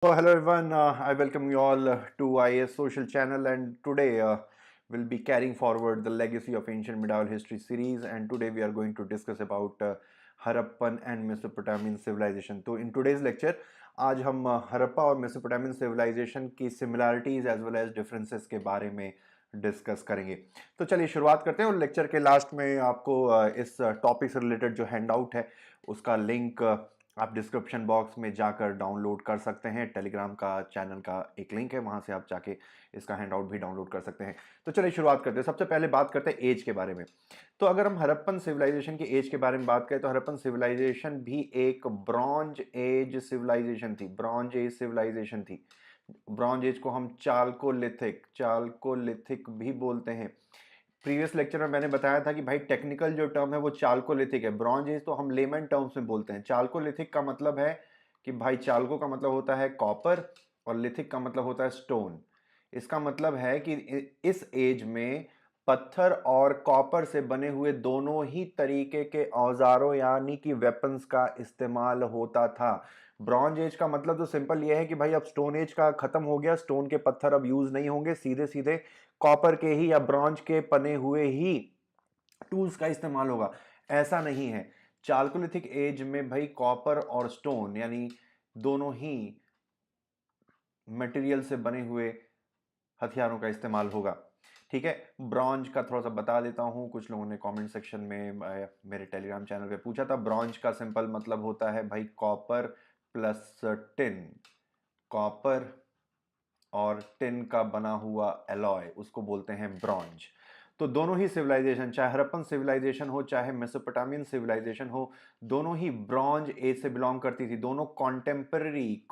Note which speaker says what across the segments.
Speaker 1: So hello everyone, I welcome you all to IS Social Channel, and today we'll be carrying forward the legacy of ancient medieval history series, and today we are going to discuss about Harappan and Mesopotamian civilization. तो in today's lecture आज हम हरप्पा और Mesopotamian civilization की similarities as well as differences के बारे में discuss करेंगे। तो चलिए शुरुआत करते हैं, और लेक्चर के लास्ट में आपको इस टॉपिक से रिलेटेड जो हैंडआउट है उसका लिंक आप डिस्क्रिप्शन बॉक्स में जाकर डाउनलोड कर सकते हैं। टेलीग्राम का चैनल का एक लिंक है, वहां से आप जाके इसका हैंडआउट भी डाउनलोड कर सकते हैं। तो चलिए शुरुआत करते हैं। सबसे पहले बात करते हैं एज के बारे में। तो अगर हम हरप्पन सिविलाइजेशन की एज के बारे में बात करें तो हरप्पन सिविलाइजेशन भी एक ब्रॉन्ज एज सिविलाइजेशन थी। ब्रॉन्ज एज सिविलाइजेशन थी। ब्रॉन्ज एज को हम चाल्कोलिथिक भी बोलते हैं। प्रीवियस लेक्चर में मैंने बताया था कि भाई टेक्निकल जो टर्म है वो चाल्कोलिथिक है। ब्रॉन्ज एज तो हम लेमन टर्म्स में बोलते हैं। चाल्कोलिथिक का मतलब है कि भाई चाल्को का मतलब होता है कॉपर और लिथिक का मतलब होता है स्टोन। इसका मतलब है कि इस एज में पत्थर और कॉपर से बने हुए दोनों ही तरीके के औजारों यानी कि वेपन्स का इस्तेमाल होता था। ब्रॉन्ज एज का मतलब तो सिंपल ये है कि भाई अब स्टोन एज का खत्म हो गया, स्टोन के पत्थर अब यूज नहीं होंगे, सीधे सीधे कॉपर के ही या ब्रॉन्ज के बने हुए ही टूल्स का इस्तेमाल होगा। ऐसा नहीं है। चाल्कोलिथिक एज में भाई कॉपर और स्टोन यानी दोनों ही मटेरियल से बने हुए हथियारों का इस्तेमाल होगा। ठीक है, ब्रॉन्ज का थोड़ा सा बता देता हूं। कुछ लोगों ने कमेंट सेक्शन में मेरे टेलीग्राम चैनल पे पूछा था। ब्रॉन्ज का सिंपल मतलब होता है भाई कॉपर प्लस टिन। कॉपर और टिन का बना हुआ एलॉय, उसको बोलते हैं ब्रॉन्ज। तो दोनों ही सिविलाइजेशन, चाहे हरप्पन सिविलाइजेशन हो चाहे मेसोपोटामियन सिविलाइजेशन हो, दोनों ही ब्रॉन्ज एज से बिलोंग करती थी। दोनों कॉन्टेम्पररी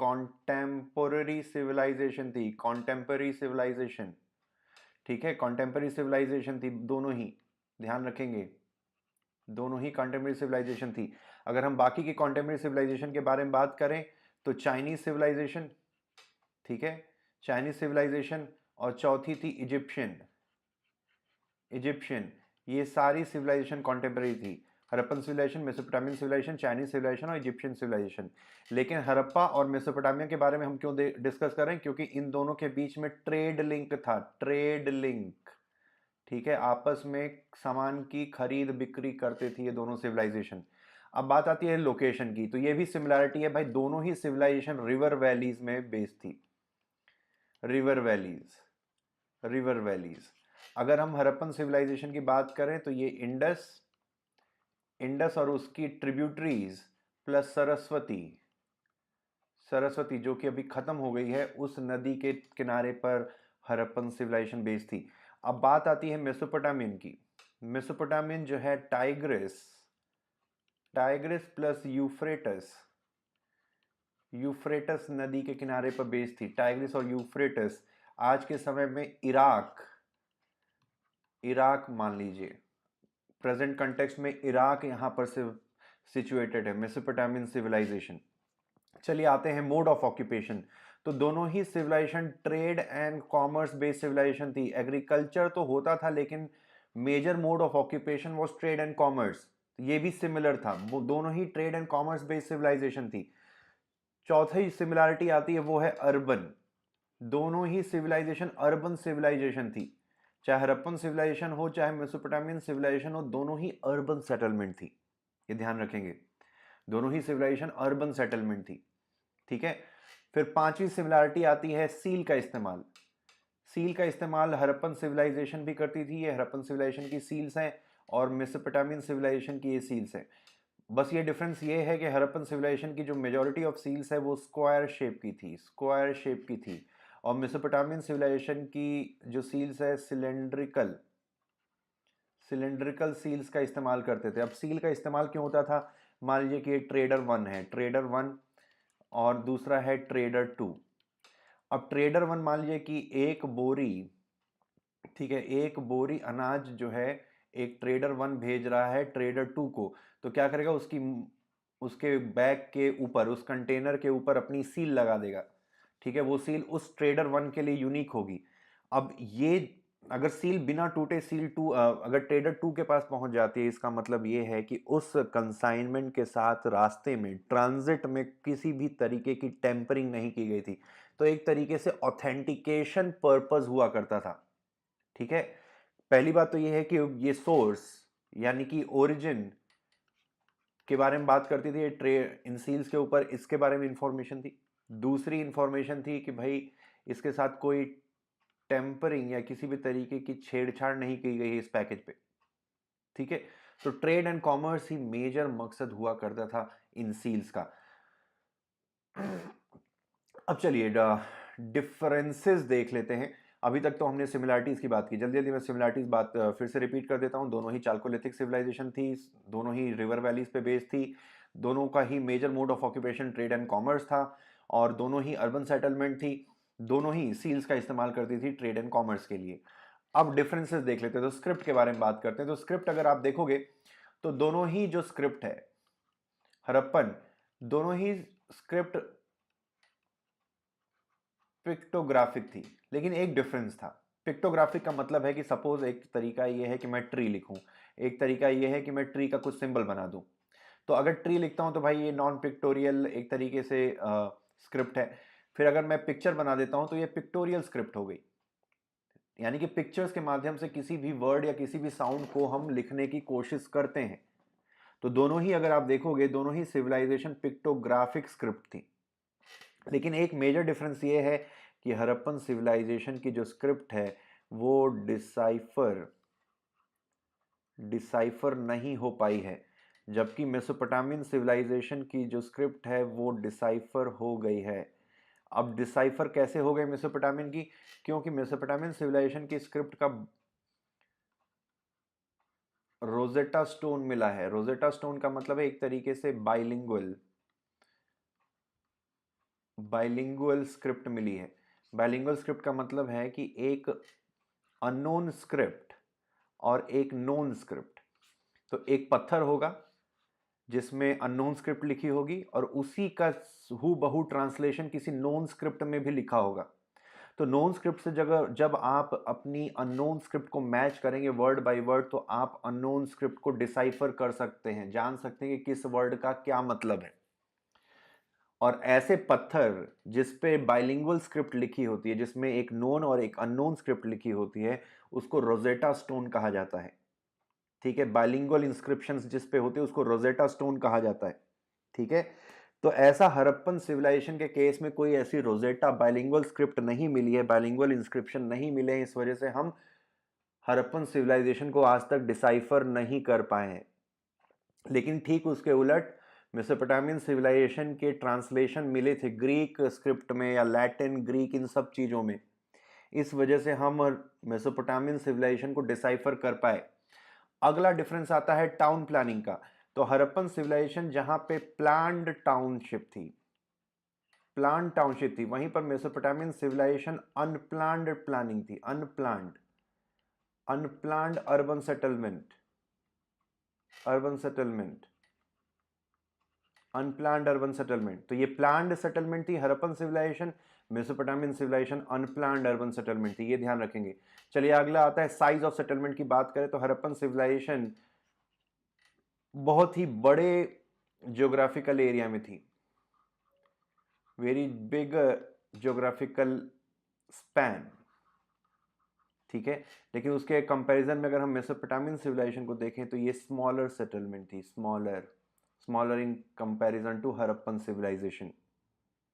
Speaker 1: सिविलाइजेशन थी। कॉन्टेम्पररी सिविलाइजेशन, ठीक है, कॉन्टेम्पररी सिविलाइजेशन थी दोनों ही, ध्यान रखेंगे, दोनों ही कॉन्टेम्पररी सिविलाइजेशन थी। अगर हम बाकी की कॉन्टेम्पररी सिविलाइजेशन के बारे में बात करें तो चाइनीज सिविलाइजेशन, ठीक है, चाइनीज सिविलाइजेशन, और चौथी थी इजिप्शियन। इजिप्शियन, ये सारी सिविलाइजेशन कॉन्टेम्पररी थी। Harappan civilization, Mesopotamian civilization, Chinese civilization और इजिप्शियन सिविलाइजेशन। लेकिन हरप्पा और मेसोपोटामिया के बारे में हम क्यों डिस्कस कर रहे हैं? क्योंकि इन दोनों के बीच में ट्रेड लिंक था। ट्रेड लिंक, ठीक है, आपस में सामान की खरीद बिक्री करते थे ये दोनों सिविलाइजेशन। अब बात आती है लोकेशन की, तो ये भी सिमिलैरिटी है भाई, दोनों ही सिविलाइजेशन रिवर वैलीज में बेस्ड थी। River valleys, river valleys. अगर हम हरप्पन सिविलाइजेशन की बात करें तो ये इंडस, इंडस और उसकी ट्रिब्यूटरीज प्लस सरस्वती, सरस्वती जो कि अभी खत्म हो गई है, उस नदी के किनारे पर हरप्पन सिविलाइजेशन बेस्ड थी। अब बात आती है मेसोपोटामियन की। मेसोपोटामियन जो है Tigris, Tigris plus Euphrates, Euphrates नदी के किनारे पर बेस्ड थी। टाइग्रिस और यूफ्रेटस आज के समय में इराक, इराक मान लीजिए, प्रेजेंट कंटेक्स्ट में इराक यहां पर से सिचुएटेड है मेसोपोटामियन सिविलाइजेशन। चलिए आते हैं मोड ऑफ ऑक्यूपेशन। तो दोनों ही civilization trade and commerce based civilization थी। एग्रीकल्चर तो होता था लेकिन major mode of occupation was trade and commerce. ये भी सिमिलर था, वो दोनों ही trade and commerce based civilization थी। चौथी सिमिलरिटी आती है वो है अर्बन। दोनों ही सिविलाइजेशन अर्बन सिविलाइजेशन थी। चाहे हरप्पन सिविलाइजेशन हो चाहे मेसोपोटामियन सिविलाइजेशन हो, दोनों ही अर्बन सेटलमेंट थी। ये ध्यान रखेंगे, दोनों ही सिविलाइजेशन अर्बन सेटलमेंट थी। ठीक है, फिर पांचवी सिमिलरिटी आती है सील का इस्तेमाल। सील का इस्तेमाल हरप्पन सिविलाइजेशन भी करती थी। ये हरप्पन सिविलाइजेशन की सील्स हैं और मेसोपोटामियन सिविलाइजेशन की ये सील्स हैं। बस ये डिफरेंस ये है कि हरप्पन सिविलाइजेशन की जो मेजॉरिटी ऑफ सील्स है वो स्क्वायर शेप की थी, स्क्वायर शेप की थी, और मेसोपोटामियन सिविलाइजेशन की जो सील्स है सिलेंड्रिकल, सिलेंड्रिकल सील्स का इस्तेमाल करते थे। अब सील का इस्तेमाल क्यों होता था? मान लीजिए कि ट्रेडर वन है, ट्रेडर वन, और दूसरा है ट्रेडर टू। अब ट्रेडर वन मान लीजिए कि एक बोरी, ठीक है, एक बोरी अनाज जो है एक ट्रेडर वन भेज रहा है ट्रेडर टू को, तो क्या करेगा, उसकी उसके बैग के ऊपर, उस कंटेनर के ऊपर अपनी सील लगा देगा। ठीक है, वो सील उस ट्रेडर वन के लिए यूनिक होगी। अब ये अगर सील बिना टूटे सील टू अगर ट्रेडर टू के पास पहुंच जाती है, इसका मतलब ये है कि उस कंसाइनमेंट के साथ रास्ते में ट्रांजिट में किसी भी तरीके की टेम्परिंग नहीं की गई थी। तो एक तरीके से ऑथेंटिकेशन पर्पस हुआ करता था। ठीक है, पहली बात तो ये है कि ये सोर्स यानी कि ओरिजिन के बारे में बात करती थी, ट्रे इन सील्स के ऊपर इसके बारे में इंफॉर्मेशन थी। दूसरी इंफॉर्मेशन थी कि भाई इसके साथ कोई टेम्परिंग या किसी भी तरीके की छेड़छाड़ नहीं की गई है इस पैकेज पे। ठीक है, तो ट्रेड एंड कॉमर्स ही मेजर मकसद हुआ करता था इन सील्स का। अब चलिए डिफरेंसेस देख लेते हैं। अभी तक तो हमने सिमिलैरिटीज की बात की, जल्दी जल्दी मैं सिमिलैरिटीज बात फिर से रिपीट कर देता हूं। दोनों ही चाल्कोलिथिक सिविलाइजेशन थी, दोनों ही रिवर वैलीज पे बेस्ड थी, दोनों का ही major mode of occupation trade and commerce था, और दोनों ही अर्बन सेटलमेंट थी, दोनों ही सील्स का इस्तेमाल करती थी ट्रेड एंड कॉमर्स के लिए। अब डिफरेंसेस देख लेते हैं, तो स्क्रिप्ट के बारे में बात करते हैं। तो स्क्रिप्ट अगर आप देखोगे तो दोनों ही जो स्क्रिप्ट है हड़प्पन, दोनों ही स्क्रिप्ट पिक्टोग्राफिक थी, लेकिन एक डिफरेंस था। पिक्टोग्राफिक का मतलब है कि सपोज एक तरीका यह है कि मैं ट्री लिखूं, एक तरीका यह है कि मैं ट्री का कुछ सिंबल बना दूं। तो अगर ट्री लिखता हूं तो भाई ये नॉन पिक्टोरियल एक तरीके से स्क्रिप्ट है। फिर अगर मैं पिक्चर बना देता हूं तो ये पिक्टोरियल स्क्रिप्ट हो गई, यानी कि पिक्चर्स के माध्यम से किसी भी वर्ड या किसी भी साउंड को हम लिखने की कोशिश करते हैं। तो दोनों ही अगर आप देखोगे दोनों ही सिविलाइजेशन पिक्टोग्राफिक स्क्रिप्ट थी। लेकिन एक मेजर डिफरेंस ये है कि हड़प्पन सिविलाइजेशन की जो स्क्रिप्ट है वो डिसाइफर नहीं हो पाई है, जबकि मेसोपोटामियन सिविलाइजेशन की जो स्क्रिप्ट है वो डिसाइफर हो गई है। अब डिसाइफर कैसे हो गए मेसोपोटामियन की? क्योंकि मेसोपोटामियन सिविलाइजेशन की स्क्रिप्ट का रोजेटा स्टोन मिला है। रोजेटा स्टोन का मतलब है एक तरीके से बाइलिंगुअल स्क्रिप्ट मिली है। बाइलिंगुअल स्क्रिप्ट का मतलब है कि एक अननोन स्क्रिप्ट और एक नोन स्क्रिप्ट। तो एक पत्थर होगा जिसमें अननोन स्क्रिप्ट लिखी होगी और उसी का हू बहू ट्रांसलेशन किसी नोन स्क्रिप्ट में भी लिखा होगा। तो नोन स्क्रिप्ट से जब आप अपनी अननोन स्क्रिप्ट को मैच करेंगे वर्ड बाय वर्ड, तो आप अननोन स्क्रिप्ट को डिसाइफर कर सकते हैं, जान सकते हैं कि किस वर्ड का क्या मतलब है। और ऐसे पत्थर जिस पे बाइलिंगुअल स्क्रिप्ट लिखी होती है, जिसमें एक नोन और एक अननोन स्क्रिप्ट लिखी होती है, उसको रोजेटा स्टोन कहा जाता है। ठीक है, बाइलिंगुअल इंस्क्रिप्शंस जिस पे होते हैं उसको रोजेटा स्टोन कहा जाता है। ठीक है, तो ऐसा हड़प्पन सिविलाइजेशन के केस में कोई ऐसी रोजेटा बाइलिंगुअल स्क्रिप्ट नहीं मिली है, बाइलिंगुअल इंस्क्रिप्शन नहीं मिले हैं, इस वजह से हम हड़प्पन सिविलाइजेशन को आज तक डिसाइफर नहीं कर पाए हैं। लेकिन ठीक उसके उलट मेसोपोटामियन सिविलाइजेशन के ट्रांसलेशन मिले थे ग्रीक स्क्रिप्ट में या लैटिन, ग्रीक, इन सब चीज़ों में। इस वजह से हम मेसोपोटामियन सिविलाइजेशन को डिसाइफर कर पाए। अगला डिफरेंस आता है टाउन प्लानिंग का। तो हड़प्पन सिविलाइजेशन जहां पे प्लान्ड टाउनशिप थी, प्लान टाउनशिप थी, वहीं पर मेसोपोटामियन सिविलाइजेशन अनप्लान्ड प्लानिंग थी, unplanned urban settlement, urban settlement, unplanned urban settlement. तो ये प्लान्ड सेटलमेंट थी Harappan civilization, Mesopotamian civilization unplanned urban settlement थी, ये ध्यान रखेंगे। चलिए अगला आता है साइज ऑफ सेटलमेंट की बात करें तो हड़प्पन सिविलाइजेशन बहुत ही बड़े ज्योग्राफिकल एरिया में थी, वेरी बिग ज्योग्राफिकल स्पैन। ठीक है, लेकिन उसके कंपैरिजन में अगर हम मेसोपोटामियन सिविलाइजेशन को देखें तो ये स्मॉलर सेटलमेंट थी, smaller in comparison to Harappan civilization.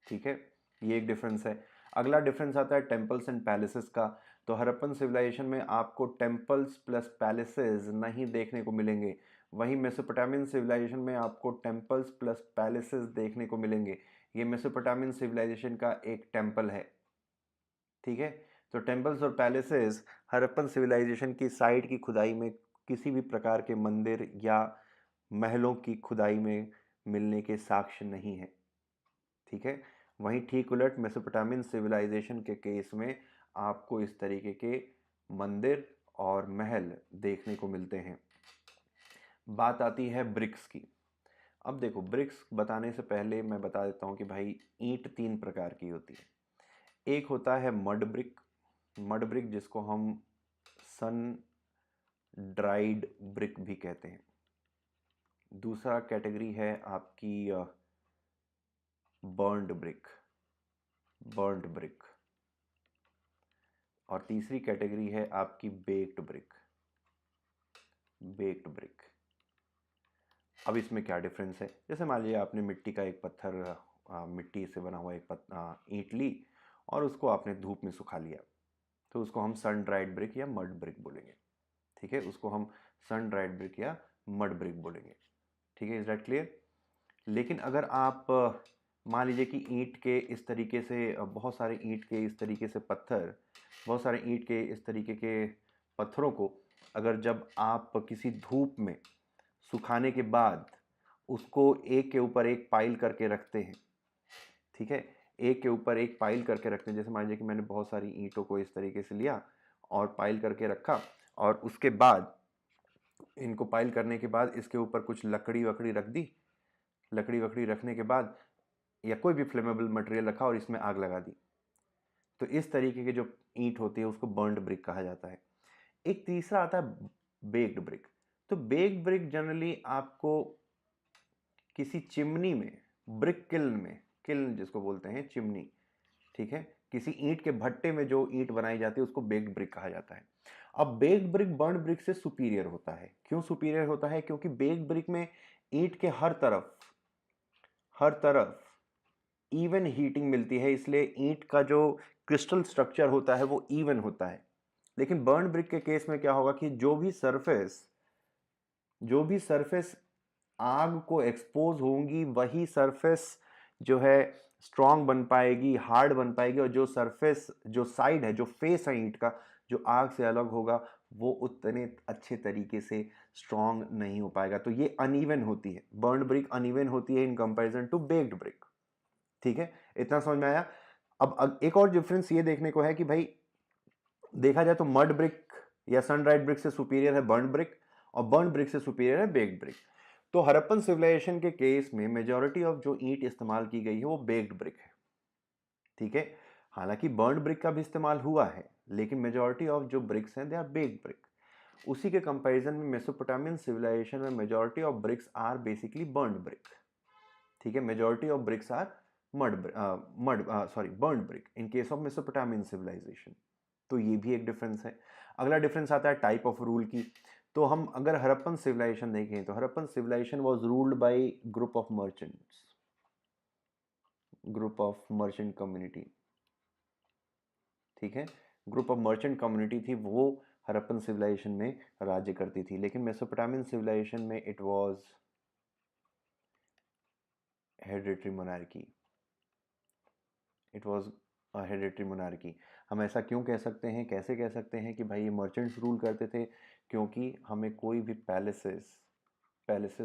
Speaker 1: ठीक है, ये एक डिफरेंस है। अगला डिफरेंस आता है टेम्पल्स एंड पैलेसेस का। तो हड़प्पन सिविलाइजेशन में आपको टेम्पल्स प्लस पैलेसेस नहीं देखने को मिलेंगे, वहीं मेसोपोटामियन सिविलाइजेशन में आपको टेम्पल्स प्लस पैलेसेस देखने को मिलेंगे। ये मेसोपोटामियन सिविलाइजेशन का एक टेम्पल है। ठीक है, तो टेम्पल्स और पैलेसेस हड़प्पन सिविलाइजेशन की साइट की खुदाई में किसी भी प्रकार के मंदिर या महलों की खुदाई में मिलने के साक्ष्य नहीं है। ठीक है, वहीं ठीक उलट मेसोपोटामियन सिविलाइजेशन के केस में आपको इस तरीके के मंदिर और महल देखने को मिलते हैं। बात आती है ब्रिक्स की। अब देखो, ब्रिक्स बताने से पहले मैं बता देता हूँ कि भाई ईंट तीन प्रकार की होती है। एक होता है मड ब्रिक, मड ब्रिक जिसको हम सन ड्राइड ब्रिक भी कहते हैं। दूसरा कैटेगरी है आपकी बर्न्ड ब्रिक, बर्न्ड ब्रिक। और तीसरी कैटेगरी है आपकी बेक्ड ब्रिक, बेक्ड ब्रिक। अब इसमें क्या डिफरेंस है? जैसे मान लीजिए आपने मिट्टी का एक पत्थर, मिट्टी से बना हुआ एक ईंट ली और उसको आपने धूप में सुखा लिया, तो उसको हम सन ड्राइड ब्रिक या मड ब्रिक बोलेंगे। ठीक है, उसको हम सन ड्राइड ब्रिक या मड ब्रिक बोलेंगे। ठीक है, इज दैट क्लियर? लेकिन अगर आप मान लीजिए कि ईंट के इस तरीके से बहुत सारे ईंट के इस तरीके से पत्थर, बहुत सारे ईंट के इस तरीके के पत्थरों को अगर जब आप किसी धूप में सुखाने के बाद उसको एक के ऊपर एक पाइल करके रखते हैं, ठीक है, एक के ऊपर एक पाइल करके रखते हैं। जैसे मान लीजिए कि मैंने बहुत सारी ईंटों को इस तरीके से लिया और पाइल करके रखा, और उसके बाद इनको पाइल करने के बाद इसके ऊपर कुछ लकड़ी वकड़ी रख दी, लकड़ी वकड़ी रखने के बाद या कोई भी फ्लेमेबल मटेरियल रखा और इसमें आग लगा दी, तो इस तरीके की जो ईंट होती है उसको बर्न्ड ब्रिक कहा जाता है। एक तीसरा आता है बेक्ड ब्रिक। तो बेक्ड ब्रिक जनरली आपको किसी चिमनी में, ब्रिक किल्न में, किल्न जिसको बोलते हैं चिमनी, ठीक है, किसी ईंट के भट्टे में जो ईंट बनाई जाती है उसको बेक्ड ब्रिक कहा जाता है। अब बेक्ड ब्रिक बर्न्ड ब्रिक से सुपीरियर होता है। क्यों सुपीरियर होता है? क्योंकि बेक्ड ब्रिक में ईंट के हर तरफ इवन हीटिंग मिलती है, इसलिए ईंट का जो क्रिस्टल स्ट्रक्चर होता है वो इवन होता है। लेकिन बर्न्ड ब्रिक के केस में क्या होगा कि जो भी सरफेस आग को एक्सपोज होंगी वही सरफेस जो है स्ट्रांग बन पाएगी, हार्ड बन पाएगी, और जो सरफेस, जो साइड है, जो फेस है ईंट का, जो आग से अलग होगा वो उतने अच्छे तरीके से स्ट्रांग नहीं हो पाएगा। तो ये अनइवन होती है, बर्न्ड ब्रिक अनइवन होती है in comparison to baked brick. ठीक है, इतना समझ में आया? अब एक और डिफरेंस ये देखने को है कि भाई देखा जाए तो मड ब्रिक या सन ड्राइड ब्रिक से सुपीरियर है बर्न्ड ब्रिक, और बर्न्ड ब्रिक से सुपीरियर है बेक्ड ब्रिक। तो हड़प्पन सिविलाइजेशन के केस में मेजॉरिटी ऑफ जो ईंट इस्तेमाल की गई है वो बेक्ड ब्रिक है। ठीक है, हालांकि बर्न्ड ब्रिक का भी इस्तेमाल हुआ है, लेकिन मेजॉरिटी ऑफ जो ब्रिक्स हैं दे आर बेक्ड ब्रिक। उसी के कंपैरिजन में मेसोपोटामियन सिविलाइजेशन में majority of bricks are basically burned brick. ठीक है, majority of bricks are burned brick in case of Mesopotamian civilization. तो ये भी एक डिफरेंस है। अगला डिफरेंस आता है टाइप ऑफ रूल की। तो हम अगर हड़प्पन सिविलाइजेशन देखें तो Harappan civilization was ruled by group of merchant community. ठीक है, ग्रुप ऑफ मर्चेंट कम्युनिटी थी वो हड़प्पन सिविलाइजेशन में राज्य करती थी। लेकिन मेसोपोटामियन सिविलाइजेशन में it was hereditary monarchy, it was hereditary monarchy. हम ऐसा क्यों कह सकते हैं, कैसे कह सकते हैं कि भाई ये मर्चेंट्स रूल करते थे? क्योंकि हमें कोई भी पैलेसेस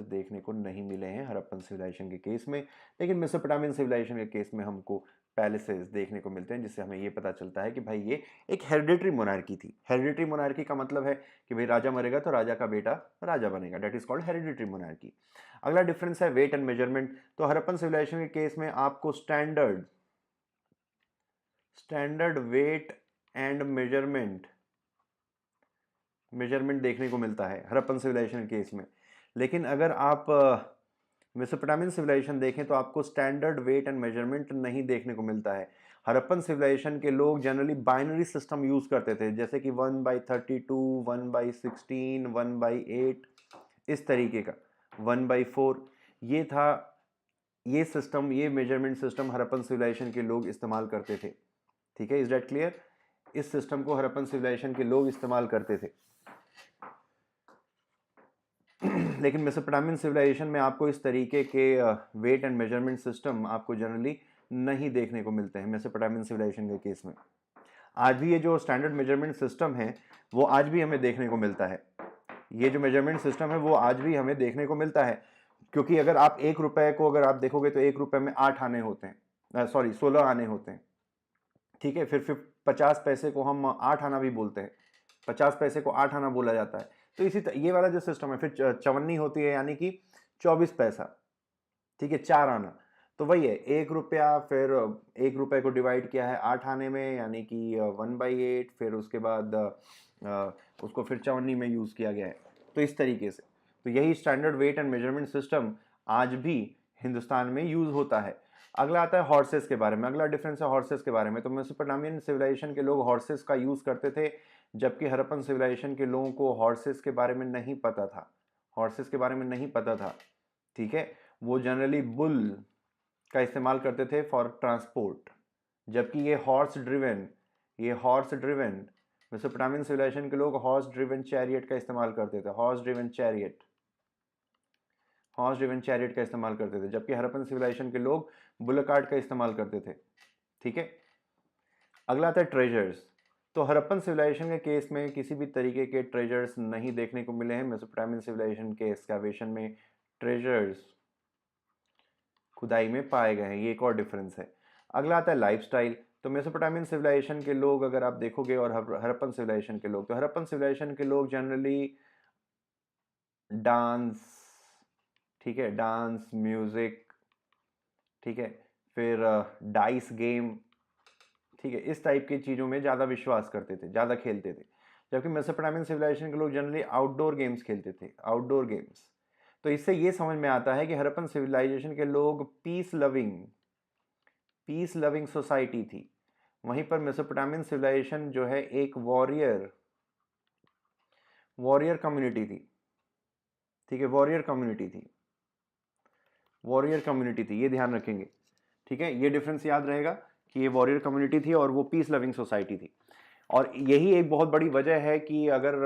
Speaker 1: देखने को नहीं मिले हैं हड़प्पन सिविलाइजेशन के केस में, लेकिन मेसोपोटामियन सिविलाइजेशन के केस में हमको पैलेसेस देखने को मिलते हैं, जिससे हमें ये पता चलता है कि भाई ये एक हेरिडिटरी मोनार्की थी। हेरिडिटरी मोनार्की का मतलब है कि भाई राजा मरेगा तो राजा का बेटा राजा बनेगा, that is called hereditary monarchy. अगला डिफरेंस है वेट एंड मेजरमेंट। तो हड़प्पन सिविलाइजेशन के केस में आपको स्टैंडर्ड वेट एंड मेजरमेंट देखने को मिलता है हड़प्पन सिविलाइजेशन के केस में। लेकिन अगर आप मेसोपोटामियन सिविलाइजेशन देखें तो आपको स्टैंडर्ड वेट एंड मेजरमेंट नहीं देखने को मिलता है। हड़प्पन सिविलाइजेशन के लोग जनरली बाइनरी सिस्टम यूज करते थे, जैसे कि 1/32, 1/16, 1/8, इस तरीके का 1/4। ये था, ये सिस्टम, ये मेजरमेंट सिस्टम हड़प्पन सिविलाइजेशन के लोग इस्तेमाल करते थे। ठीक है, इज दैट क्लियर? इस सिस्टम को हड़प्पन सिविलाइजेशन के लोग इस्तेमाल करते थे। लेकिन मेसोपोटामियन सिविलाइजेशन में आपको इस तरीके के वेट एंड मेजरमेंट सिस्टम आपको जनरली नहीं देखने को मिलते हैं मेसोपोटामियन सिविलाइजेशन के केस में। आज भी ये जो स्टैंडर्ड मेजरमेंट सिस्टम है वो आज भी हमें देखने को मिलता है। ये जो मेजरमेंट सिस्टम है वो आज भी हमें देखने को मिलता है, क्योंकि अगर आप 1 रुपए को अगर आप देखोगे तो 1 रुपए में 8 आने होते हैं, 16 आने होते हैं। ठीक है, फिर 50 पैसे को हम 8 आना भी बोलते हैं, 50 पैसे को 8 आना बोला जाता है। तो ये वाला जो सिस्टम है, फिर चवन्नी होती है यानी कि 24 पैसा, ठीक है, 4 आना। तो वही है, 1 रुपया, फिर 1 रुपये को डिवाइड किया है 8 आने में, यानी कि 1/8, फिर उसके बाद उसको फिर 54 में यूज़ किया गया है। तो इस तरीके से, तो यही standard weight and measurement system आज भी हिंदुस्तान में यूज़ होता है। अगला आता है हॉर्सेस के बारे में। अगला डिफरेंस है हॉर्सेस के बारे में। तो मेसोपोटामियन सिविलाइजेशन के लोग हॉर्सेस का यूज़ करते थे, जबकि हड़प्पन सिविलाइजेशन के लोगों को हॉर्सेस के बारे में नहीं पता था। हॉर्सेस के बारे में नहीं पता था, ठीक है। वो जनरली बुल का इस्तेमाल करते थे फॉर ट्रांसपोर्ट, जबकि ये हॉर्स ड्रिवन मेसोपोटामियन सिविलाइजेशन के लोग हॉर्स ड्रिवन चैरियट का इस्तेमाल करते थे। हॉर्स ड्रिवन चैरियट का इस्तेमाल करते थे, जबकि हड़प्पन सिविलाइजेशन के लोग बुल कार्ट का इस्तेमाल करते थे, ठीक है। अगला आता है ट्रेजर्स। तो हड़प्पन सिविलाइजेशन के केस में किसी भी तरीके के ट्रेजर्स नहीं देखने को मिले हैं। मेसोपोटामियन सिविलाइजेशन के एक्सकैवेशन में ट्रेजर्स खुदाई में पाए गए हैं, ये एक और डिफरेंस है। अगला आता है लाइफस्टाइल। तो मेसोपोटामियन सिविलाइजेशन के लोग अगर आप देखोगे और हड़प्पन सिविलाइजेशन के लोग, तो हड़प्पन सिविलाइजेशन के लोग जनरली डांस, ठीक है, डांस, म्यूजिक, ठीक है, फिर डाइस गेम, ठीक है, इस टाइप की चीज़ों में ज़्यादा विश्वास करते थे, ज़्यादा खेलते थे। जबकि मेसोपोटामियन सिविलाइजेशन के लोग जनरली आउटडोर गेम्स खेलते थे, आउटडोर गेम्स। तो इससे ये समझ में आता है कि हड़प्पन सिविलाइजेशन के लोग पीस लविंग सोसाइटी थी। वहीं पर मेसोपोटामियन सिविलाइजेशन जो है एक वॉरियर कम्युनिटी थी, ठीक है, वॉरियर कम्युनिटी थी, ये ध्यान रखेंगे, ठीक है। ये डिफरेंस याद रहेगा कि ये वॉरियर कम्युनिटी थी और वो पीस लविंग सोसाइटी थी। और यही एक बहुत बड़ी वजह है कि अगर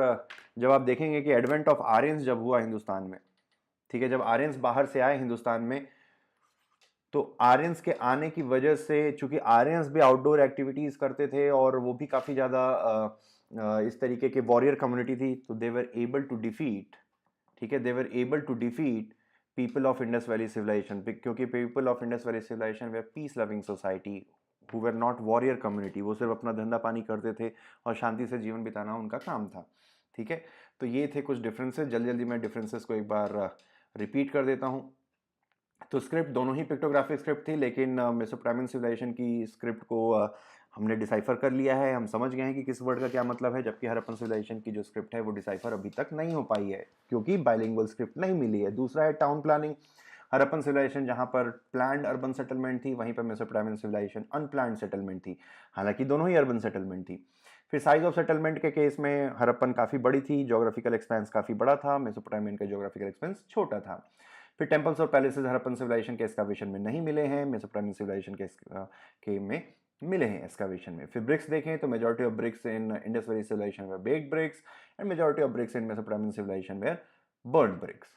Speaker 1: जब आप देखेंगे कि एडवेंट ऑफ आर्यंस जब हुआ हिंदुस्तान में, ठीक है, जब आर्यंस बाहर से आए हिंदुस्तान में, तो आर्यंस के आने की वजह से, चूंकि आर्यंस भी आउटडोर एक्टिविटीज करते थे और वो भी काफी ज्यादा इस तरीके के वॉरियर कम्युनिटी थी, तो they were able to defeat, ठीक है, they were able to defeat people of Indus valley civilization, क्योंकि people of Indus valley civilization were peace loving society who were not warrior community. वो सिर्फ अपना धंधा पानी करते थे और शांति से जीवन बिताना उनका काम था, ठीक है। तो ये थे कुछ डिफरेंसेस। जल्दी जल्दी मैं डिफरेंसेस को एक बार रिपीट कर देता हूँ। तो स्क्रिप्ट दोनों ही पिक्टोग्राफिक स्क्रिप्ट थी, लेकिन मेसोपोटामियन सिविलाइजेशन की स्क्रिप्ट को हमने डिसाइफर कर लिया है, हम समझ गए हैं कि किस वर्ड का क्या मतलब है। जबकि हड़प्पन सिविलाइजेशन की जो स्क्रिप्ट है वो डिसाइफर अभी तक नहीं हो पाई है, क्योंकि बाइलिंगुअल स्क्रिप्ट नहीं मिली है। दूसरा है टाउन प्लानिंग। हड़प्पन सिविलाइजेशन जहां पर प्लान्ड अर्बन सेटलमेंट थी, वहीं पर मेसोपोटामियन सिविलाइजेशन अनप्लान्ड सेटलमेंट थी, हालांकि दोनों ही अर्बन सेटलमेंट थी। फिर साइज ऑफ सेटलमेंट के केस में हड़प्पन काफ़ी बड़ी थी, जोग्राफिकल एक्सपेंस काफ़ी बड़ा था, मेसोपोटामियन का जोग्राफिकल एक्सपेंस छोटा था। फिर टेम्पल्स और पैलेसेस हड़प्पन सिविलाइजेशन के एक्सकावेशन में नहीं मिले हैं, मेसोपोटामियन सिविलाइजेशन के में मिले हैं एक्सकावेशन में। फिर ब्रिक्स देखें तो majority of bricks in Indus valley civilization were baked bricks and majority of bricks in Mesopotamian civilization were burned bricks.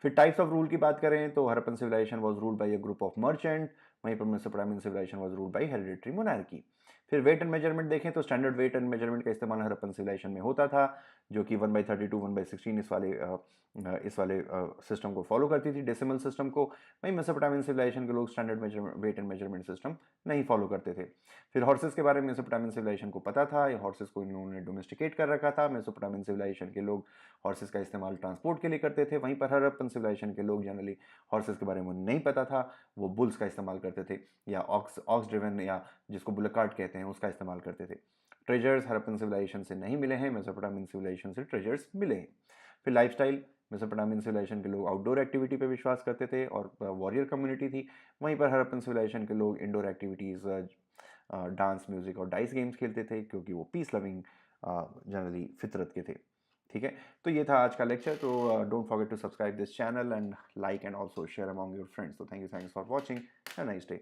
Speaker 1: फिर टाइप्स ऑफ रूल की बात करें तो Harappan civilization was ruled by a group of merchant, वहीं पर Mesopotamian civilization was ruled by hereditary monarchy. फिर weight and measurement देखें तो स्टैंडर्ड वेट एंड मेजरमेंट का इस्तेमाल हड़प्पन सिविलाइजेशन में होता था, जो कि 1/32 1/16 इस वाले सिस्टम को फॉलो करती थी, डेसिमल सिस्टम को। वहीं मेसोपोटामियन सिविलाइजेशन के लोग standard weight and measurement system नहीं फॉलो करते थे। फिर हॉर्सेस के बारे में मेसोपोटामियन सिविलाइजेशन को पता था, ये हॉर्सेस को इन लोगों ने डोमेस्टिकेट कर रखा था। मेसोपोटामियन सिविलाइजेशन के लोग हॉर्सेस का इस्तेमाल ट्रांसपोर्ट के लिए करते थे, वहीं पर हड़प्पन सिविलाइजेशन के लोग जनरली हॉर्सेस के बारे में नहीं पता था, वो बुल्स का इस्तेमाल करते थे, या ऑक्स ड्रिवन, या जिसको बुल कार्ट कहते हैं, उसका इस्तेमाल करते थे। ट्रेजर्स हड़प्पन सिविलाइजेशन से नहीं मिले हैं, मेसोपोटामियन सिविलाइजेशन से ट्रेजर्स मिले हैं। फिर लाइफस्टाइल, मेसोपोटामियन सिविलाइजेशन के लोग आउटडोर एक्टिविटी पे विश्वास करते थे और वॉरियर कम्युनिटी थी, वहीं पर हड़प्पन सिविलाइजेशन के लोग इंडोर एक्टिविटीज़, डांस, म्यूजिक और डाइस गेम्स खेलते थे, क्योंकि वो पीस लविंग जनरली फितरत के थे, ठीक है। तो ये था आज का लेक्चर। तो don't forget to subscribe this channel and like and also share among your friends. तो thanks for watching, have a nice day.